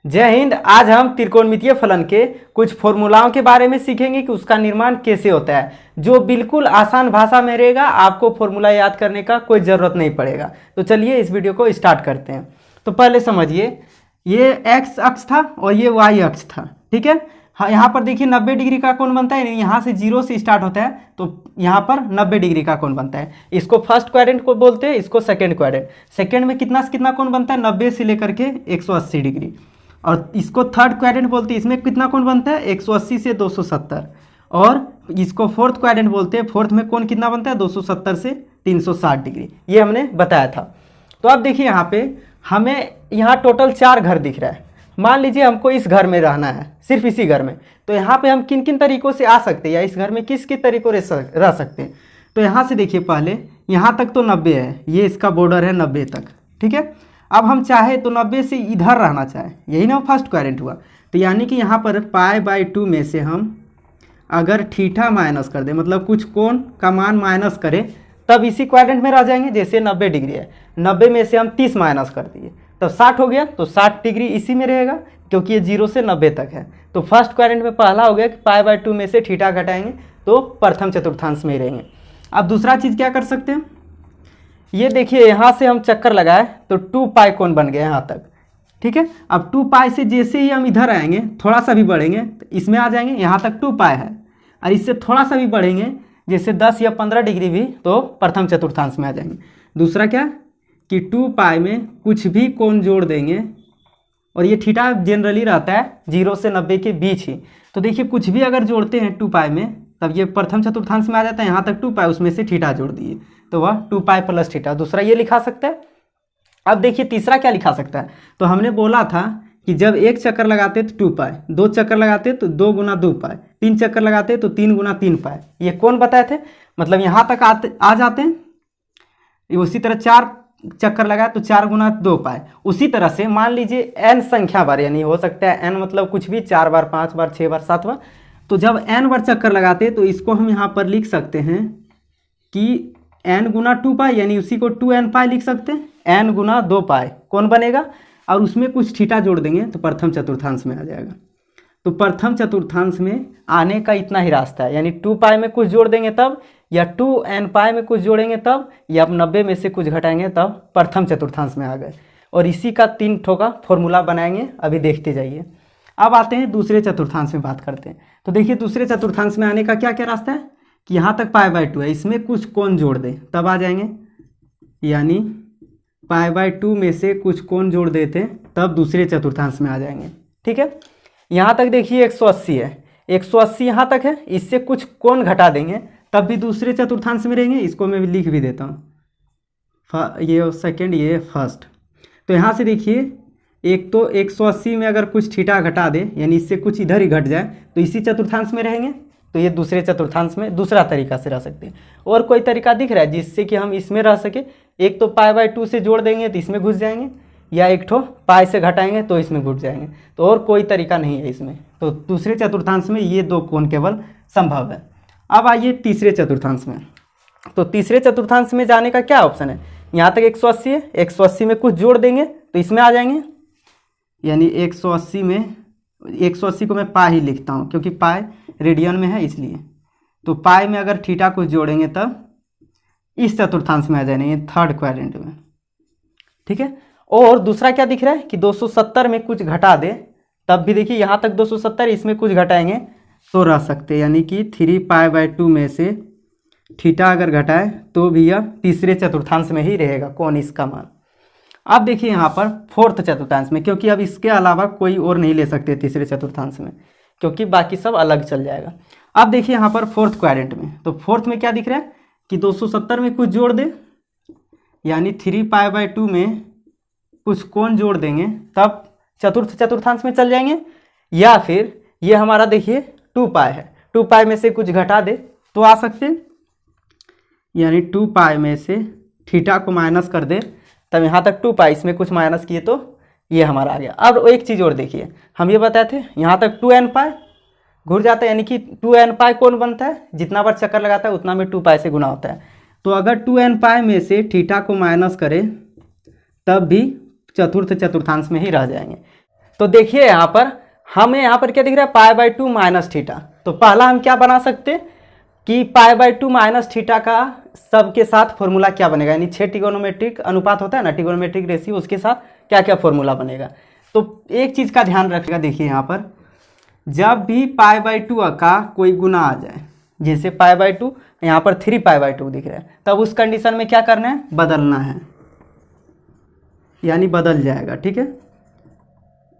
जय हिंद। आज हम त्रिकोणमितीय फलन के कुछ फॉर्मूलाओं के बारे में सीखेंगे कि उसका निर्माण कैसे होता है, जो बिल्कुल आसान भाषा में रहेगा। आपको फॉर्मूला याद करने का कोई ज़रूरत नहीं पड़ेगा। तो चलिए इस वीडियो को स्टार्ट करते हैं। तो पहले समझिए, ये एक्स अक्ष था और ये वाई अक्ष था, ठीक है। हाँ, यहाँ पर देखिए 90 डिग्री का कोण बनता है। यहाँ से 0 से स्टार्ट होता है तो यहाँ पर 90 डिग्री का कोण बनता है। इसको फर्स्ट क्वाड्रेंट को बोलते हैं, इसको सेकंड क्वाड्रेंट। सेकंड में कितना से कितना कोण बनता है, 90 से लेकर के 180 डिग्री। और इसको थर्ड क्वाड्रेंट बोलते हैं, इसमें कितना कोण बनता है, 180 से 270। और इसको फोर्थ क्वाड्रेंट बोलते हैं, फोर्थ में कोण कितना बनता है, 270 से 360 डिग्री। ये हमने बताया था। तो अब देखिए यहाँ पे हमें यहाँ टोटल 4 घर दिख रहा है। मान लीजिए हमको इस घर में रहना है, सिर्फ इसी घर में। तो यहाँ पे हम किन किन तरीकों से आ सकते हैं या इस घर में किस किस तरीकों रह सकते हैं। तो यहाँ से देखिए, पहले यहाँ तक तो 90 है, ये इसका बॉर्डर है 90 तक, ठीक है। अब हम चाहे तो 90 से इधर रहना चाहे, यही ना फर्स्ट क्वाड्रेंट हुआ। तो यानी कि यहाँ पर π/2 में से हम अगर थीटा माइनस कर दें, मतलब कुछ कोण का मान माइनस करें, तब इसी क्वाड्रेंट में रह जाएंगे। जैसे 90 डिग्री है, 90 में से हम 30 माइनस कर दिए तब 60 हो गया। तो 60 डिग्री इसी में रहेगा, क्योंकि ये 0 से 90 तक है। तो फर्स्ट क्वाड्रेंट में पहला हो गया कि π/2 में से थीटा घटाएंगे तो प्रथम चतुर्थांश में ही रहेंगे। अब दूसरा चीज़ क्या कर सकते हैं, ये देखिए यहाँ से हम चक्कर लगाए तो 2π कोण बन गया यहाँ तक, ठीक है। अब 2π से जैसे ही हम इधर आएंगे, थोड़ा सा भी बढ़ेंगे तो इसमें आ जाएंगे। यहाँ तक 2π है, और इससे थोड़ा सा भी बढ़ेंगे, जैसे 10 या 15 डिग्री भी, तो प्रथम चतुर्थांश में आ जाएंगे। दूसरा क्या कि 2π में कुछ भी कोण जोड़ देंगे, और ये थीटा जनरली रहता है 0 से 90 के बीच ही। तो देखिए कुछ भी अगर जोड़ते हैं 2π में, तब ये प्रथम चतुर्थांश में आ जाता है। यहाँ तक 2π, उसमें से थीटा जोड़ दिए तो वह 2π प्लस थीटा। दूसरा ये लिखा सकता है। अब देखिए तीसरा क्या लिखा सकता है। तो हमने बोला था कि जब एक चक्कर लगाते तो 2π, 2 चक्कर लगाते तो 2 गुना 2π, 3 चक्कर लगाते तो 3 गुना 3π। ये कौन बताए थे, मतलब यहाँ तक आ जाते हैं। उसी तरह 4 चक्कर लगाए तो 4 गुना 2π। उसी तरह से मान लीजिए n संख्या बार, यानी हो सकता है n मतलब कुछ भी, 4 बार, 5 बार, 6 बार, 7 बार। तो जब n बार चक्कर लगाते तो इसको हम यहाँ पर लिख सकते हैं कि n गुना 2π, यानी उसी को 2nπ लिख सकते हैं। n गुना 2π कौन बनेगा, और उसमें कुछ थीटा जोड़ देंगे तो प्रथम चतुर्थांश में आ जाएगा। तो प्रथम चतुर्थांश में आने का इतना ही रास्ता है, यानी 2π में कुछ जोड़ देंगे तब, या 2nπ में कुछ जोड़ेंगे तब, या 90 में से कुछ घटाएंगे तब प्रथम चतुर्थांश में आ गए। और इसी का 3 ठोका फॉर्मूला बनाएंगे, अभी देखते जाइए। अब आते हैं दूसरे चतुर्थांश में बात करते हैं। तो देखिए दूसरे चतुर्थांश में आने का क्या क्या रास्ता है कि यहाँ तक π/2 है, इसमें कुछ कोण जोड़ दें तब आ जाएंगे। यानी π/2 में से कुछ कोण जोड़ देते तब दूसरे चतुर्थांश में आ जाएंगे, ठीक है। यहाँ तक देखिए 180 है, 180 यहाँ तक है, इससे कुछ कोण घटा देंगे तब भी दूसरे चतुर्थांश में रहेंगे। इसको मैं लिख भी देता हूँ, ये सेकंड, ये फर्स्ट। तो यहाँ से देखिए, एक तो 180 में अगर कुछ थीटा घटा दे, यानी इससे कुछ इधर ही घट जाए, तो इसी चतुर्थांश में रहेंगे। तो ये दूसरे चतुर्थांश में दूसरा तरीका से रह सकते हैं। और कोई तरीका दिख रहा है जिससे कि हम इसमें रह सके, एक तो π/2 से जोड़ देंगे तो इसमें घुस जाएंगे, या एक ठो π से घटाएंगे तो इसमें घुस जाएंगे। तो और कोई तरीका नहीं है इसमें। तो दूसरे चतुर्थांश में ये 2 कोण केवल संभव है। अब आइए तीसरे चतुर्थांश में। तो तीसरे चतुर्थांश में जाने का क्या ऑप्शन है, यहाँ तक 180 है, 180 में कुछ जोड़ देंगे तो इसमें आ जाएंगे। यानी 180 में, 180 को मैं π ही लिखता हूँ क्योंकि π रेडियन में है इसलिए। तो π में अगर थीटा कुछ जोड़ेंगे तब इस चतुर्थांश में आ जाएंगे, थर्ड क्वाड्रेंट में, ठीक है। और दूसरा क्या दिख रहा है कि 270 में कुछ घटा दे, तब भी देखिए यहाँ तक 270, इसमें कुछ घटाएंगे तो रह सकते हैं। यानी कि 3π/2 में से थीटा अगर घटाए तो भी यह तीसरे चतुर्थांश में ही रहेगा कौन इसका मान। अब देखिए यहाँ पर फोर्थ चतुर्थांश में, क्योंकि अब इसके अलावा कोई और नहीं ले सकते तीसरे चतुर्थांश में, क्योंकि बाकी सब अलग चल जाएगा। अब देखिए यहाँ पर फोर्थ क्वाड्रेंट में। तो फोर्थ में क्या दिख रहा है कि 270 में कुछ जोड़ दे, यानी 3π/2 में कुछ कोण जोड़ देंगे तब चतुर्थ चतुर्थांश में चल जाएंगे। या फिर ये हमारा देखिए 2π है, 2π में से कुछ घटा दे तो आ सकते हैं। यानी 2π में से थीटा को माइनस कर दे तब यहाँ तक 2π, इसमें कुछ माइनस किए तो ये हमारा आ गया। अब एक चीज़ और देखिए, हम ये बताए थे यहाँ तक 2nπ घुर जाता है, यानी कि 2nπ कौन बनता है, जितना बार चक्कर लगाता है उतना में 2π से गुना होता है। तो अगर 2nπ में से थीटा को माइनस करें तब भी चतुर्थ चतुर्थांश में ही रह जाएंगे। तो देखिए यहाँ पर हमें यहाँ पर क्या दिख रहा है, पाई बाई टू माइनस थीटा। तो पहला हम क्या बना सकते हैं कि पाई बाई टू माइनस थीटा का सबके साथ फॉर्मूला क्या बनेगा, यानी 6 ट्रिगोनोमेट्रिक अनुपात होता है ना, ट्रिगोनोमेट्रिक रेशियो, उसके साथ क्या क्या फॉर्मूला बनेगा। तो एक चीज़ का ध्यान रखिएगा, देखिए यहाँ पर जब भी पाई बाई टू का कोई गुना आ जाए, जैसे पाई बाई टू यहाँ पर 3 पाई बाई टू दिख रहा है, तब उस कंडीशन में क्या करना है, बदलना है, यानी बदल जाएगा। ठीक है,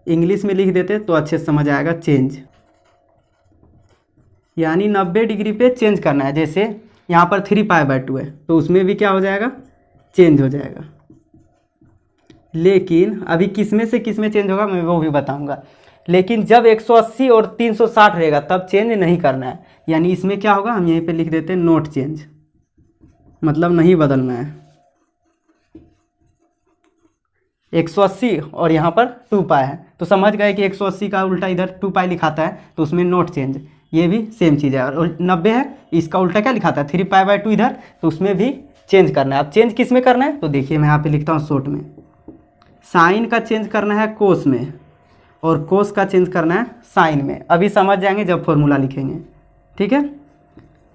इंग्लिश में लिख देते तो अच्छे से समझ आएगा, चेंज, यानी 90 डिग्री पे चेंज करना है। जैसे यहाँ पर 3 पाई बाई टू है तो उसमें भी क्या हो जाएगा, चेंज हो जाएगा। लेकिन अभी किस में से किस में चेंज होगा मैं वो भी बताऊंगा। लेकिन जब 180 और 360 रहेगा तब चेंज नहीं करना है, यानी इसमें क्या होगा, हम यहीं पे लिख देते हैं नोट चेंज, मतलब नहीं बदलना है। 180 और यहाँ पर 2 पाई है तो समझ गए कि 180 का उल्टा इधर 2 पाई लिखाता है तो उसमें नोट चेंज, ये भी सेम चीज़ है। और 90 है, इसका उल्टा क्या लिखाता है, 3 पाई बाई टू इधर, तो उसमें भी चेंज करना है। अब चेंज किस में करना है, तो देखिए मैं यहाँ पे लिखता हूँ शॉर्ट में, साइन का चेंज करना है कोस में और कोस का चेंज करना है साइन में। अभी समझ जाएंगे जब फॉर्मूला लिखेंगे। ठीक है,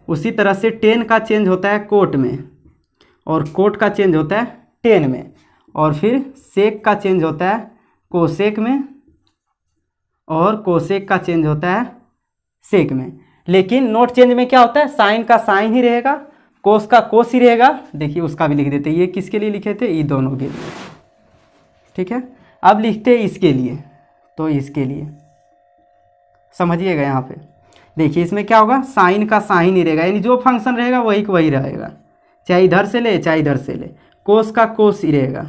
उसी तरह से टेन का चेंज होता है कोट में और कोट का चेंज होता है टेन में, और फिर सेक का चेंज होता है कोसेक में और कोसेक का चेंज होता है सेक में। लेकिन नोट चेंज में क्या होता है, साइन का साइन ही रहेगा, कोस का कोस ही रहेगा। देखिए उसका भी लिख देते, ये किसके लिए लिखे थे, ये दोनों के लिए। ठीक है, अब लिखते हैं इसके लिए, तो इसके लिए समझिएगा। यहाँ पे देखिए इसमें क्या होगा, साइन का साइन ही रहेगा, यानी जो फंक्शन रहेगा वही का वही रहेगा, चाहे इधर से ले चाहे इधर से ले। कोस का कोस ही रहेगा,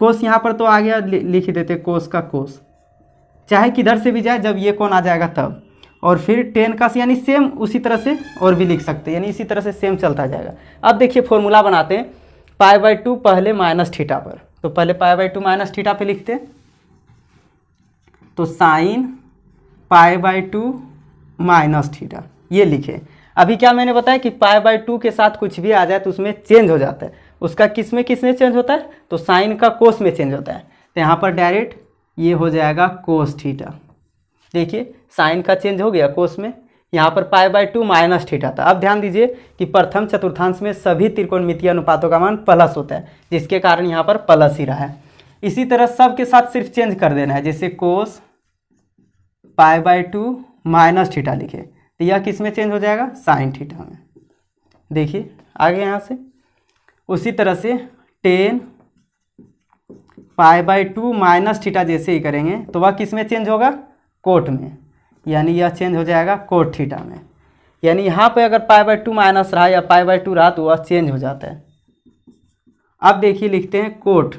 कोस यहाँ पर तो आ गया, लिख देते कोस का कोस, चाहे किधर से भी जाए जब ये कौन आ जाएगा तब। और फिर टेन का यानी सेम उसी तरह से और भी लिख सकते हैं, यानी इसी तरह से सेम चलता जाएगा। अब देखिए फॉर्मूला बनाते हैं पाई बाई टू पहले माइनस थीटा पर, तो पहले पाई बाई टू माइनस थीटा पे लिखते हैं, तो sine pi by two minus theta ये लिखे। अभी क्या मैंने बताया कि पाई बाई टू के साथ कुछ भी आ जाए तो उसमें चेंज हो जाता है, उसका किस में चेंज होता है, तो साइन का कोस में चेंज होता है। तो यहाँ पर डायरेक्ट ये हो जाएगा कोस थीटा। देखिए साइन का चेंज हो गया कोस में, यहाँ पर पाई बाई टू माइनस थीटा था। अब ध्यान दीजिए कि प्रथम चतुर्थांश में सभी त्रिकोणमितीय अनुपातों का मान प्लस होता है, जिसके कारण यहाँ पर प्लस ही रहा है। इसी तरह सब के साथ सिर्फ चेंज कर देना है, जैसे cos pi by two minus theta लिखे तो यह किस में चेंज हो जाएगा, साइन थीटा में। देखिए आगे यहाँ से उसी तरह से ten pi by two minus theta जैसे ही करेंगे तो वह किस में चेंज होगा, कोट में, यानी यह चेंज हो जाएगा कोट थीटा में। यानी यहाँ पे अगर पाई बाई टू माइनस रहा या पाई बाई टू रहा तो वह चेंज हो जाता है। अब देखिए लिखते हैं cot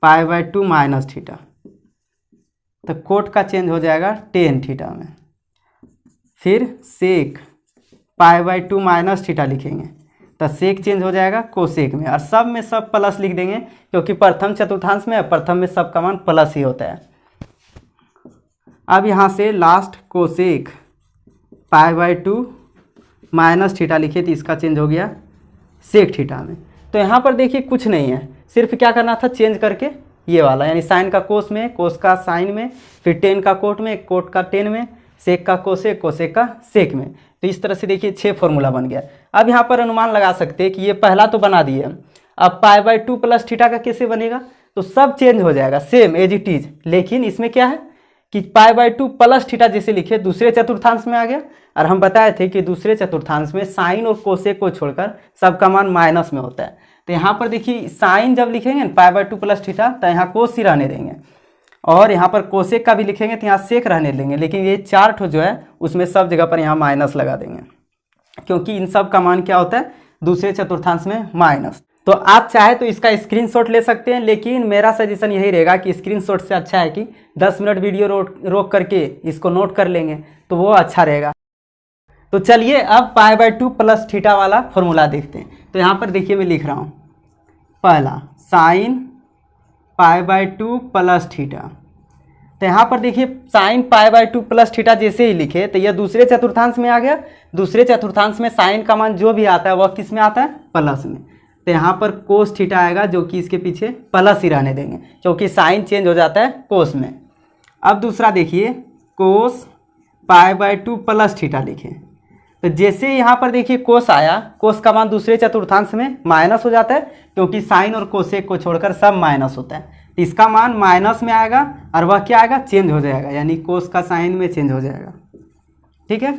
pi by two minus theta, तो कोट का चेंज हो जाएगा टेन थीटा में। फिर sec pi by two minus theta लिखेंगे तो सेक चेंज हो जाएगा कोसेक में, और सब में सब प्लस लिख देंगे क्योंकि प्रथम चतुर्थांश में प्रथम में सब का मान प्लस ही होता है। अब यहाँ से last cosec pi by two minus theta लिखे तो इसका चेंज हो गया सेक थीटा में। तो यहाँ पर देखिए कुछ नहीं है, सिर्फ क्या करना था, चेंज करके ये वाला, यानी साइन का कोस में, कोस का साइन में, फिर टेन का कोट में, कोट का टेन में, सेक का कोसेक, कोसेक का सेक में। तो इस तरह से देखिए 6 फॉर्मूला बन गया। अब यहाँ पर अनुमान लगा सकते हैं कि ये पहला तो बना दिए, अब पाई बाई टू प्लस थीटा का कैसे बनेगा, तो सब चेंज हो जाएगा सेम एज इट इज। लेकिन इसमें क्या है कि पाई बाई टू प्लस थीटा जैसे लिखे दूसरे चतुर्थांश में आ गया, और हम बताए थे कि दूसरे चतुर्थांश में साइन और कोसेक को छोड़कर सबका मान माइनस में होता है। तो यहाँ पर देखिए साइन जब लिखेंगे पाई बाई टू प्लस थीटा तो यहाँ कोस ही रहने देंगे, और यहाँ पर कोसेक का भी लिखेंगे तो यहाँ सेक रहने देंगे। लेकिन ये 4 ठो जो है उसमें सब जगह पर यहाँ माइनस लगा देंगे, क्योंकि इन सब का मान क्या होता है, दूसरे चतुर्थांश में माइनस। तो आप चाहे तो इसका स्क्रीनशॉट ले सकते हैं, लेकिन मेरा सजेशन यही रहेगा कि स्क्रीनशॉट से अच्छा है कि 10 मिनट वीडियो रोक करके इसको नोट कर लेंगे तो वो अच्छा रहेगा। तो चलिए अब पाई बाई टू प्लस थीटा वाला फॉर्मूला देखते हैं। तो यहाँ पर देखिए मैं लिख रहा हूँ, पहला sine pi by two plus theta. तो यहाँ पर देखिए sine pi by two plus theta जैसे ही लिखे तो यह दूसरे चतुर्थांश में आ गया। दूसरे चतुर्थांश में साइन का मान जो भी आता है वह किस में आता है, प्लस में। तो यहाँ पर कोस थीटा आएगा जो कि इसके पीछे प्लस ही रहने देंगे, क्योंकि साइन चेंज हो जाता है कोस में। अब दूसरा देखिए कोस पाई बाय 2 प्लस थीटा लिखें। तो जैसे यहाँ पर देखिए कोस आया, कोस का मान दूसरे चतुर्थांश में माइनस हो जाता है, क्योंकि साइन और कोसेक को छोड़कर सब माइनस होता है। तो इसका मान माइनस में आएगा और वह क्या आएगा, चेंज हो जाएगा, यानी कोस का साइन में चेंज हो जाएगा। ठीक है।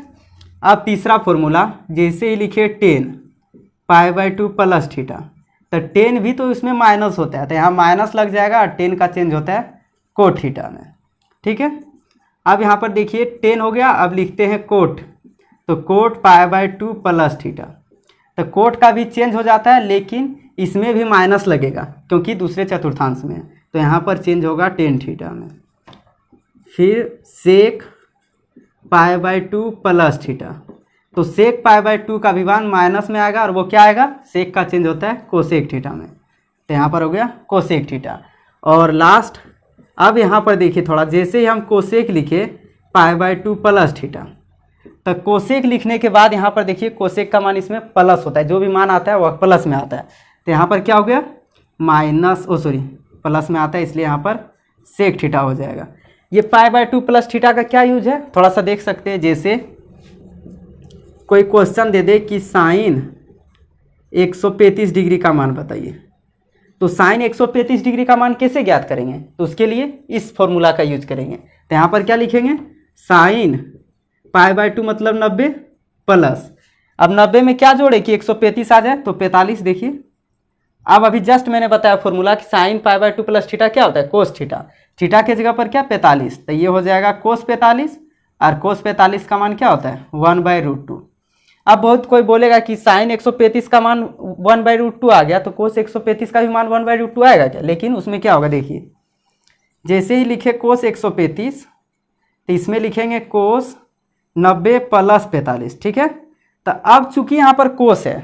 अब तीसरा फॉर्मूला जैसे ही लिखे 10 पाई बाय 2 प्लस थीटा, तो 10 भी तो इसमें माइनस होता है, तो यहाँ माइनस लग जाएगा और 10 का चेंज होता है कोट थीटा में। ठीक है। अब यहाँ पर देखिए 10 हो गया, अब लिखते हैं कोट, तो coat pi by 2 plus theta. तो कोट का भी चेंज हो जाता है, लेकिन इसमें भी माइनस लगेगा क्योंकि दूसरे चतुर्थांश में है, तो यहाँ पर चेंज होगा टेन थीटा में। फिर sec pi by 2 plus theta, तो सेक पाई बाय 2 का भी मान माइनस में आएगा और वो क्या आएगा, सेक का चेंज होता है कोसेक थीटा में, तो यहाँ पर हो गया कोसेक थीटा। और लास्ट अब यहाँ पर देखिए थोड़ा, जैसे ही हम कोसेक लिखे पाई बाय 2 प्लस थीटा, तो कोसेक लिखने के बाद यहाँ पर देखिए कोसेक का मान इसमें प्लस होता है, जो भी मान आता है वह प्लस में आता है, तो यहाँ पर क्या हो गया माइनस, प्लस में आता है, इसलिए यहाँ पर सेक थीटा हो जाएगा। ये पाई बाय 2 प्लस थीटा का क्या यूज है, थोड़ा सा देख सकते हैं। जैसे कोई क्वेश्चन दे दे कि साइन 135 डिग्री का मान बताइए, तो साइन 135 डिग्री का मान कैसे ज्ञात करेंगे, तो उसके लिए इस फॉर्मूला का यूज करेंगे। तो यहाँ पर क्या लिखेंगे, साइन पाई बाय 2 मतलब 90 प्लस, अब 90 में क्या जोड़े कि 135 आ जाए, तो 45। देखिए अब अभी जस्ट मैंने बताया फॉर्मूला कि sine pi by 2 plus theta क्या होता है, कोस थीटा, थीटा के जगह पर क्या 45, तो ये हो जाएगा कोस 45, और कोस 45 का मान क्या होता है 1/√2। अब बहुत कोई बोलेगा कि साइन 135 का मान 1/√2 आ गया, तो कोस 135 का भी मान 1/√2 आएगा क्या, लेकिन उसमें क्या होगा देखिए, जैसे ही लिखे कोस 135, तो इसमें लिखेंगे कोस 90 प्लस 45। ठीक है। तो अब चूंकि यहाँ पर कोस है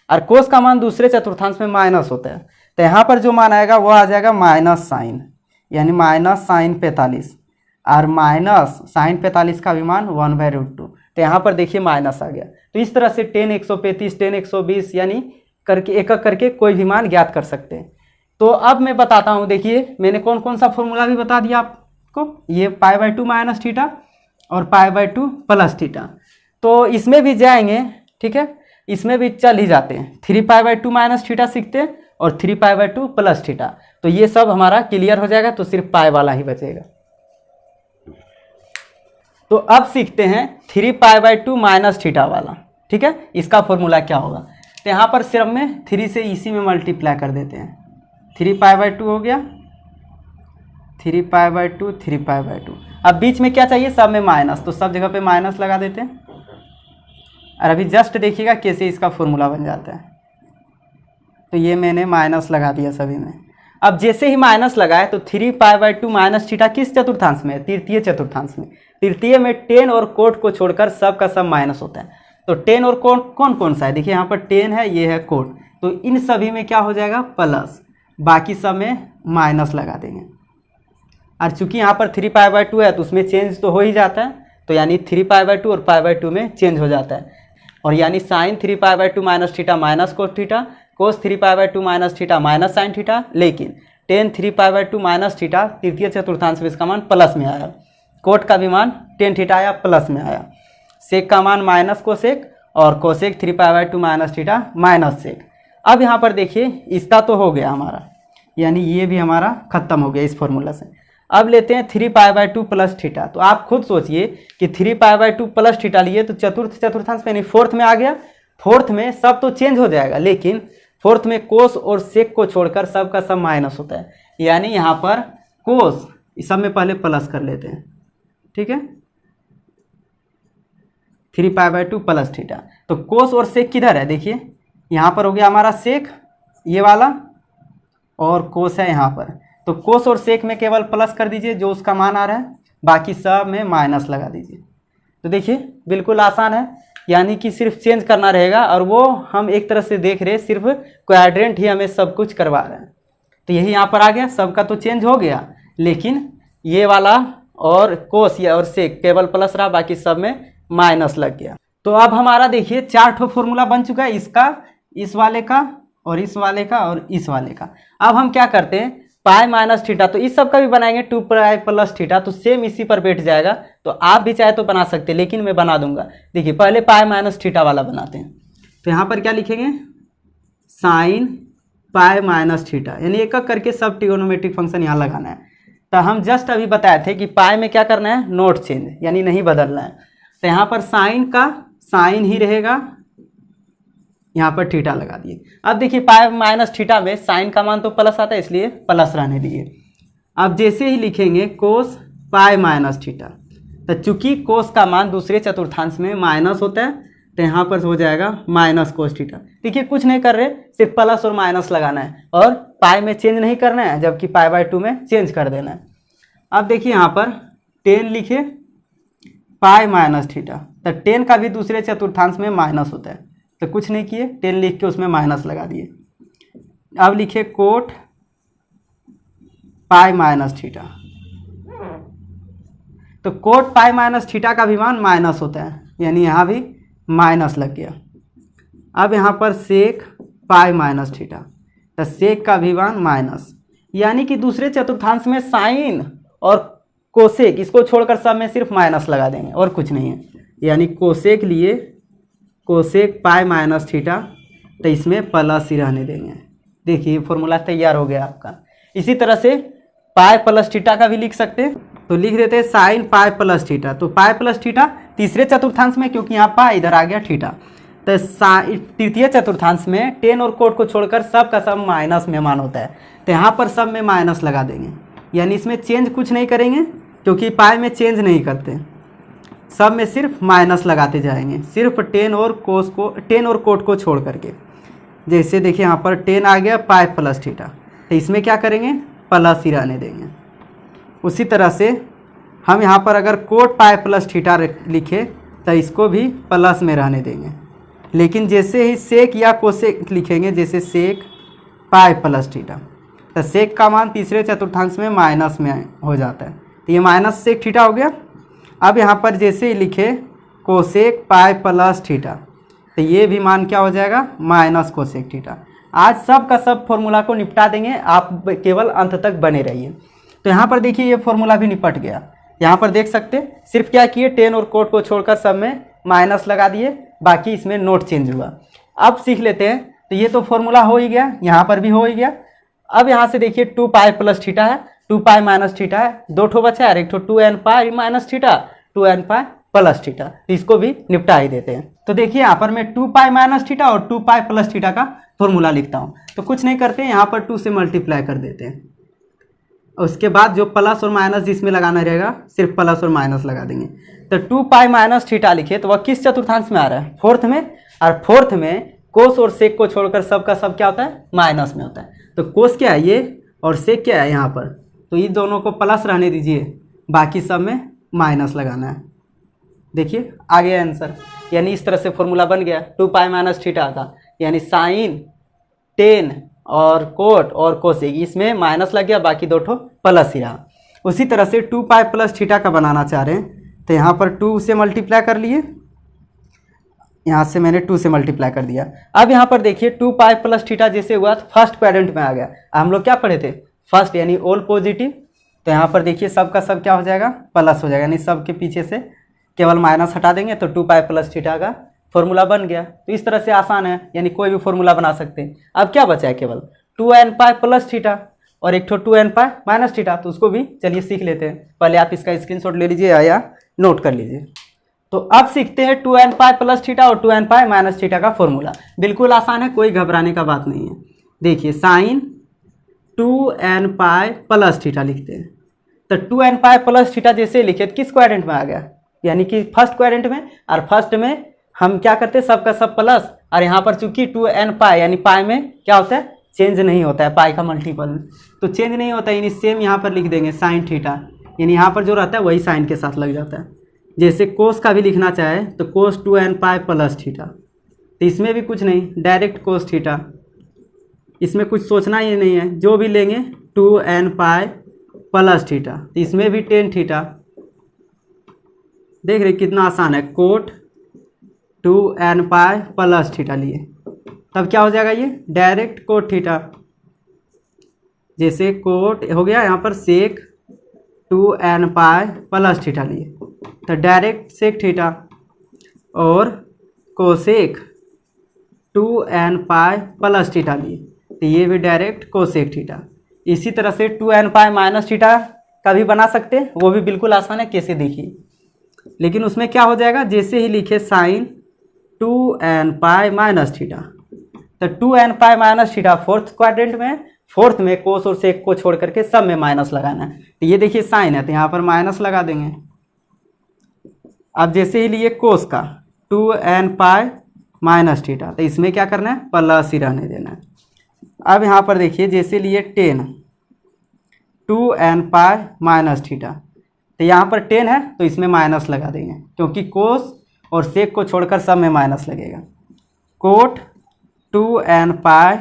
और कोस का मान दूसरे चतुर्थांश में माइनस होता है, तो यहाँ पर जो मान आएगा वो आ जाएगा माइनस साइन, यानी माइनस साइन 45, और माइनस साइन 45 का भी मान 1/√2, तो यहाँ पर देखिए माइनस आ गया। तो इस तरह से 10 135 10 120 यानी करके एक एक करके कोई भी मान ज्ञात कर सकते हैं। तो अब मैं बताता हूँ, देखिए मैंने कौन कौन सा फॉर्मूला भी बता दिया आपको, ये पाई बाय 2 माइनस थीटा और पाई बाय 2 प्लस थीटा, तो इसमें भी जाएंगे। ठीक है, इसमें भी चल ही जाते हैं, 3 पाई बाय 2 माइनस थीटा सीखते हैं और 3 पाई बाय 2 प्लस थीटा, तो ये सब हमारा क्लियर हो जाएगा, तो सिर्फ पाई वाला ही बचेगा। तो अब सीखते हैं 3 पाई बाय 2 माइनस थीटा वाला। ठीक है, इसका फॉर्मूला क्या होगा, तो यहाँ पर सिर्फ में 3 से इसी में मल्टीप्लाई कर देते हैं, 3 पाई बाय 2 हो गया, 3 पाई बाय 2 3 पाई बाय 2। अब बीच में क्या चाहिए, सब में माइनस, तो सब जगह पे माइनस लगा देते हैं। और अभी जस्ट देखिएगा कैसे इसका फॉर्मूला बन जाता है, तो ये मैंने माइनस लगा दिया सभी में। अब जैसे ही माइनस लगाए तो 3 पाई बाय 2 माइनस थीटा किस चतुर्थांश में है, तृतीय चतुर्थांश में। तृतीय में 10 और कोट को छोड़कर सब का सब माइनस होता है, तो 10 और कोट कौन कौन सा है, देखिए यहाँ पर 10 है, ये है कोट, तो इन सभी में क्या हो जाएगा प्लस, बाकी सब में माइनस लगा देंगे। और चूंकि यहाँ पर 3 पाई बाय 2 है तो उसमें चेंज तो हो ही जाता है, तो यानी 3 पाई बाय 2 और पाई बाय 2 में चेंज हो जाता है, और यानी sine 3 pi by 2 minus theta minus cos theta, cos 3 pi by 2 minus theta minus sine theta, लेकिन tan 3 pi by 2 minus theta तृतीय चतुर्थांश में इसका मान प्लस में आया, कोट का भी मान टेन थीटा आया प्लस में आया, सेक का मान माइनस कोसेक, और cosec 3 pi by 2 minus theta minus sec. अब यहाँ पर देखिए इसका तो हो गया हमारा, यानी ये भी हमारा खत्म हो गया इस फॉर्मूला से। अब लेते हैं 3 पाई बाय 2 प्लस थीटा, तो आप खुद सोचिए कि 3 पाई बाय 2 प्लस थीटा लिए तो चतुर्थांश में यानी फोर्थ में आ गया, फोर्थ में सब तो चेंज हो जाएगा, लेकिन फोर्थ में कोस और सेक को छोड़कर सब का सब माइनस होता है, यानी यहाँ पर कोस इस सब में पहले प्लस कर लेते हैं। ठीक है, 3 पाई बाय 2 प्लस थीटा, तो कोस और सेक किधर है, देखिए यहाँ पर हो गया हमारा सेक ये वाला, और कोस है यहाँ पर, तो कोस और सेक में केवल प्लस कर दीजिए जो उसका मान आ रहा है, बाकी सब में माइनस लगा दीजिए। तो देखिए बिल्कुल आसान है, यानी कि सिर्फ चेंज करना रहेगा, और वो हम एक तरह से देख रहे हैं सिर्फ क्वाड्रेंट ही हमें सब कुछ करवा रहे हैं। तो यही यहाँ पर आ गया, सबका तो चेंज हो गया, लेकिन ये वाला और कोस या और सेक केवल प्लस रहा, बाकी सब में माइनस लग गया। तो अब हमारा देखिए 4 ठो फॉर्मूला बन चुका है, इसका, इस वाले का, और इस वाले का, और इस वाले का। अब हम क्या करते हैं, पाई माइनस थीटा, तो इस सब का भी बनाएंगे 2 पाई प्लस थीटा, तो सेम इसी पर बैठ जाएगा। तो आप भी चाहे तो बना सकते हैं, लेकिन मैं बना दूंगा। देखिए पहले पाई माइनस थीटा वाला बनाते हैं। तो यहाँ पर क्या लिखेंगे, साइन पाई माइनस थीटा, यानी एक एक करके सब ट्रिगोनोमेट्रिक फंक्शन यहाँ लगाना है। तो हम जस्ट अभी बताए थे कि पाई में क्या करना है, नोट चेंज, यानी नहीं बदलना है। तो यहाँ पर साइन का साइन ही रहेगा, यहाँ पर थीटा लगा दिए। अब देखिए पाई माइनस थीटा में साइन का मान तो प्लस आता है, इसलिए प्लस रहने दिए। अब जैसे ही लिखेंगे कोस पाई माइनस थीटा, तो चूंकि कोस का मान दूसरे चतुर्थांश में माइनस होता है, तो यहाँ पर हो जाएगा माइनस कोस थीटा। देखिए कुछ नहीं कर रहे, सिर्फ प्लस और माइनस लगाना है, और पाई में चेंज नहीं करना है, जबकि पाई बाय 2 में चेंज कर देना है। अब देखिए यहाँ पर 10 लिखे पाई माइनस थीटा, तो 10 का भी दूसरे चतुर्थांश में माइनस होता है, तो कुछ नहीं किए, 10 लिख के उसमें माइनस लगा दिए। अब लिखे कोट पाई माइनस थीटा, तो कोट पाई माइनस थीटा का भी मान माइनस होता है, यानी यहाँ भी माइनस लग गया। अब यहाँ पर सेक पाई माइनस थीटा, तो सेक का भी मान माइनस, यानी कि दूसरे चतुर्थांश में साइन और कोसेक, इसको छोड़कर सब में सिर्फ माइनस लगा देंगे और कुछ नहीं है। यानी कोसेक लिए कोसेक पाई माइनस थीटा, तो इसमें प्लस ही रहने देंगे। देखिए फॉर्मूला तैयार हो गया आपका। इसी तरह से पाई प्लस थीटा का भी लिख सकते हैं, तो लिख देते हैं साइन पाई प्लस थीटा। तो पाई प्लस थीटा तीसरे चतुर्थांश में, क्योंकि यहाँ पाई इधर आ गया थीटा, तो तृतीय चतुर्थांश में 10 और कोट को छोड़कर सब का सब माइनस में मान होता है, तो यहाँ पर सब में माइनस लगा देंगे। यानी इसमें चेंज कुछ नहीं करेंगे, क्योंकि पाई में चेंज नहीं करते, सब में सिर्फ माइनस लगाते जाएंगे, सिर्फ 10 और कोट को छोड़ करके। जैसे देखिए यहाँ पर 10 आ गया पाई प्लस थीटा, तो इसमें क्या करेंगे, प्लस ही रहने देंगे। उसी तरह से हम यहाँ पर अगर कोट पाई प्लस थीटा लिखे, तो इसको भी प्लस में रहने देंगे। लेकिन जैसे ही सेक या कोसेक लिखेंगे, जैसे सेक पाई प्लस थीटा, तो सेक का मान तीसरे चतुर्थांश में माइनस में हो जाता है, तो ये माइनस सेक थीटा हो गया। अब यहाँ पर जैसे ही लिखे कोसेक पाई प्लस थीटा, तो ये भी मान क्या हो जाएगा, माइनस कोसेक थीटा। आज सब का सब फॉर्मूला को निपटा देंगे, आप केवल अंत तक बने रहिए। तो यहाँ पर देखिए ये फॉर्मूला भी निपट गया। यहाँ पर देख सकते सिर्फ क्या किए, 10 और कोट को छोड़कर सब में माइनस लगा दिए, बाकी इसमें नोट चेंज हुआ। अब सीख लेते हैं। तो ये तो फॉर्मूला हो ही गया, यहाँ पर भी हो ही गया। अब यहाँ से देखिए 2 पाई प्लस थीटा है, 2 पाई माइनस थीटा है, 2 ठो बचा है, और एक ठो 2n pi minus theta, 2n pi plus theta, तो इसको भी निपटा ही देते हैं। तो देखिए यहाँ पर मैं 2 पाई माइनस थीटा और 2 पाई प्लस थीटा का फॉर्मूला लिखता हूँ। तो कुछ नहीं करते, यहाँ पर 2 से मल्टीप्लाई कर देते हैं। उसके बाद जो प्लस और माइनस जिसमें लगाना रहेगा, सिर्फ प्लस और माइनस लगा देंगे। तो 2 पाई माइनस थीटा लिखे, तो वह किस चतुर्थांश में आ रहा है, फोर्थ में, और फोर्थ में कोस और सेक को छोड़कर सब का सब क्या होता है, माइनस में होता है। तो कोस क्या है ये, और सेक क्या है यहाँ पर, तो ये दोनों को प्लस रहने दीजिए, बाकी सब में माइनस लगाना है। देखिए आ गया आंसर। यानी इस तरह से फॉर्मूला बन गया 2 पाई माइनस थीटा का, यानी साइन 10 और कोट और कोसेक, इसमें माइनस लग गया, बाकी 2 ठो प्लस ही रहा। उसी तरह से 2 पाई प्लस थीटा का बनाना चाह रहे हैं, तो यहाँ पर 2 से मल्टीप्लाई कर लिए, यहाँ से मैंने 2 से मल्टीप्लाई कर दिया। अब यहाँ पर देखिए 2 पाई प्लस थीटा जैसे हुआ तो फर्स्ट क्वाड्रेंट में आ गया। हम लोग क्या पढ़े थे, फर्स्ट यानी ऑल पॉजिटिव। तो यहाँ पर देखिए सब का सब क्या हो जाएगा, प्लस हो जाएगा, यानी सब के पीछे से केवल माइनस हटा देंगे, तो 2 पाई प्लस थीटा का फॉर्मूला बन गया। तो इस तरह से आसान है, यानी कोई भी फॉर्मूला बना सकते हैं। अब क्या बचा है, केवल 2n पाई प्लस थीटा और एक ठो 2n पाई माइनस थीटा, तो उसको भी चलिए सीख लेते हैं। पहले आप इसका स्क्रीनशॉट ले लीजिए या नोट कर लीजिए। तो अब सीखते हैं 2n पाई प्लस थीटा और 2n पाई माइनस थीटा का फॉर्मूला। बिल्कुल आसान है, कोई घबराने का बात नहीं है। देखिए sign 2n pi plus theta लिखते हैं। तो 2n पाई प्लस थीटा जैसे लिखे तो किस क्वाड्रेंट में आ गया, यानी कि फर्स्ट क्वाड्रेंट में। और फर्स्ट में हम क्या करते हैं, सब का सब प्लस, और यहाँ पर चूंकि 2n पाई यानी पाई में क्या होता है, चेंज नहीं होता है, पाई का मल्टीपल तो चेंज नहीं होता है, यानी सेम यहाँ पर लिख देंगे साइन थीटा, यानी यहाँ पर जो रहता है वही साइन के साथ लग जाता है। जैसे कोस का भी लिखना चाहे तो कोस 2n पाई प्लस थीटा, तो इसमें भी कुछ नहीं, डायरेक्ट कोस थीटा, इसमें कुछ सोचना ही नहीं है, जो भी लेंगे 2n पाई प्लस थीटा, तो इसमें भी 10 थीटा। देख रहे कितना आसान है, coat 2n pi plus theta लिए, तब क्या हो जाएगा, ये डायरेक्ट कोट थीटा। जैसे कोट हो गया, यहाँ पर सेक 2n पाई प्लस थीटा लिए तो डायरेक्ट सेक थीटा, और cosec 2n pi plus theta लिए तो ये भी डायरेक्ट कोसेक थीटा। इसी तरह से 2n पाई माइनस थीटा का भी बना सकते हैं, वो भी बिल्कुल आसान है, कैसे देखिए। लेकिन उसमें क्या हो जाएगा, जैसे ही लिखे sign 2n pi minus theta, तो 2n pi minus theta fourth quadrant में, फोर्थ में कोस और सेक को छोड़ करके सब में माइनस लगाना है। तो ये देखिए साइन है तो यहाँ पर माइनस लगा देंगे। अब जैसे ही लिए कोस का 2n पाई माइनस थीटा, तो इसमें क्या करना है, प्लस ही रहने देना है। अब यहाँ पर देखिए जैसे लिए 10 2n पाई माइनस थीटा, तो यहाँ पर 10 है तो इसमें माइनस लगा देंगे, क्योंकि कोस और सेक को छोड़कर सब में माइनस लगेगा। Coat 2n pi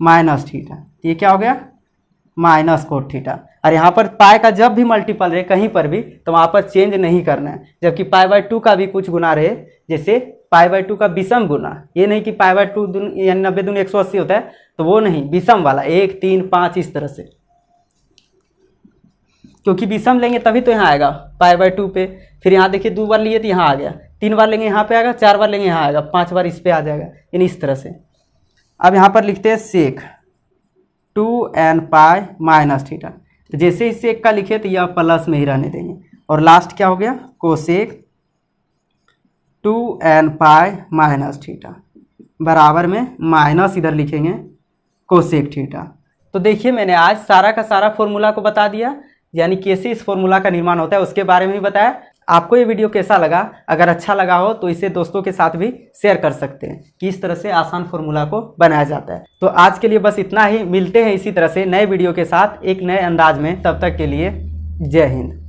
minus theta, ये क्या हो गया, माइनस कोट थीटा। और यहाँ पर पाई का जब भी मल्टीपल रहे कहीं पर भी तो वहाँ पर चेंज नहीं करना है। जबकि π/2 का भी कुछ गुना रहे, जैसे π/2 का विषम गुना, ये नहीं कि π/2 यानी 90 दूनी 180 होता है, तो वो नहीं, विषम वाला 1 3 5 इस तरह से, क्योंकि विषम लेंगे तभी तो यहाँ आएगा π/2 पे। फिर यहाँ देखिए 2 बार लिए तो यहाँ आ गया, 3 बार लेंगे यहाँ पे आएगा, 4 बार लेंगे यहाँ आएगा, 5 बार इस पे आ जाएगा, यानी इस तरह से। अब यहाँ पर लिखते हैं सेक 2n पाई माइनस थीटा, तो जैसे ही सेक का लिखे तो यह प्लस में ही रहने देंगे। और लास्ट क्या हो गया, cosec 2n pi minus theta बराबर में माइनस इधर लिखेंगे कोसेक थीटा। तो देखिए मैंने आज सारा का सारा फॉर्मूला को बता दिया, यानी कैसे इस फॉर्मूला का निर्माण होता है उसके बारे में भी बताया। आपको ये वीडियो कैसा लगा, अगर अच्छा लगा हो तो इसे दोस्तों के साथ भी शेयर कर सकते हैं कि इस तरह से आसान फॉर्मूला को बनाया जाता है। तो आज के लिए बस इतना ही, मिलते हैं इसी तरह से नए वीडियो के साथ एक नए अंदाज में, तब तक के लिए जय हिंद।